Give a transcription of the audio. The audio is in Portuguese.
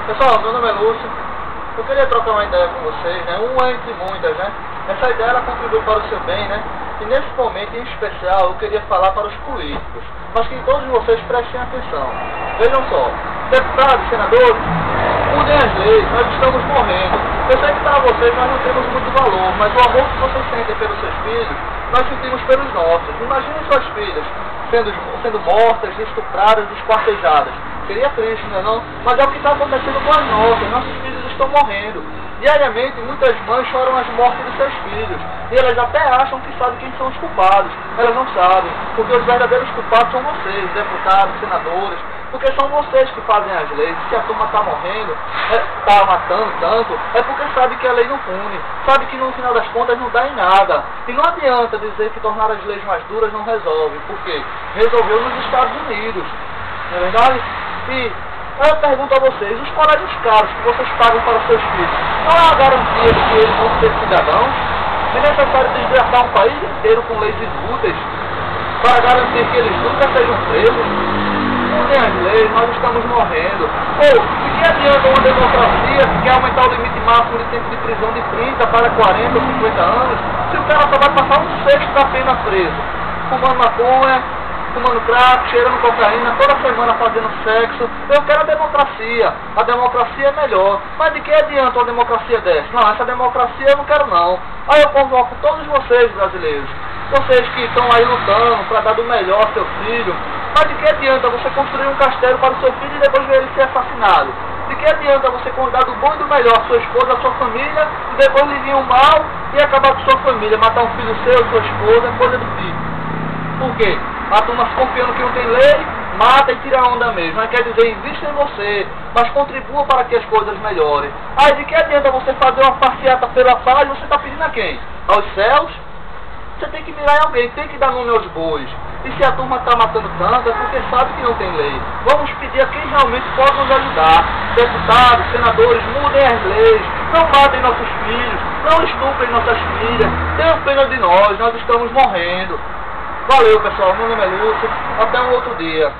Pessoal, meu nome é Lúcio. Eu queria trocar uma ideia com vocês, né? Uma entre muitas, né? Essa ideia ela contribui para o seu bem, né? E nesse momento em especial eu queria falar para os políticos, mas que todos vocês prestem atenção. Vejam só, deputados, senadores, mudem as leis, nós estamos morrendo. Eu sei que para vocês nós não temos muito valor, mas o amor que vocês sentem pelos seus filhos, nós sentimos pelos nossos. Imaginem suas filhas sendo mortas, estupradas, esquartejadas. Seria triste, não é não? Mas é o que está acontecendo com as nossas. Nossos filhos estão morrendo. Diariamente, muitas mães choram as mortes dos seus filhos. E elas até acham que sabem quem são os culpados. Elas não sabem. Porque os verdadeiros culpados são vocês, deputados, senadores. Porque são vocês que fazem as leis. Se a turma está morrendo, está matando tanto, é porque sabe que a lei não pune. Sabe que no final das contas não dá em nada. E não adianta dizer que tornar as leis mais duras não resolve. Por quê? Resolveu nos Estados Unidos. Não é verdade? E eu pergunto a vocês, os colégios caros que vocês pagam para os seus filhos, não é a garantia de que eles vão ser cidadãos? É necessário desgraçar um país inteiro com leis inúteis para garantir que eles nunca sejam presos? Mudem as leis, nós estamos morrendo. Ou, de que adianta uma democracia que quer aumentar o limite máximo de tempo de prisão de 30 para 40 ou 50 anos, se o cara só vai passar um sexto da pena preso, fumando maconha, fumando crack, cheirando cocaína, toda semana fazendo sexo? Eu quero a democracia. A democracia é melhor. Mas de que adianta uma democracia dessa? Não, essa democracia eu não quero não. Aí eu convoco todos vocês, brasileiros. Vocês que estão aí lutando para dar do melhor ao seu filho. Mas de que adianta você construir um castelo para o seu filho e depois ver ele ser assassinado? De que adianta você dar do bom e do melhor à sua esposa, à sua família, e depois lhe vir o mal e acabar com sua família, matar um filho seu, sua esposa, coisa do tipo? Por quê? A turma confiando que não tem lei, mata e tira a onda mesmo. Mas quer dizer, invista em você, mas contribua para que as coisas melhorem. Aí de que adianta você fazer uma passeata pela paz? Você está pedindo a quem? Aos céus? Você tem que mirar em alguém, tem que dar nome aos bois. E se a turma está matando tanto, é porque sabe que não tem lei. Vamos pedir a quem realmente pode nos ajudar. Deputados, senadores, mudem as leis. Não matem nossos filhos, não estuprem nossas filhas. Tenham pena de nós estamos morrendo. Valeu, pessoal. Meu nome é Lúcio. Até um outro dia.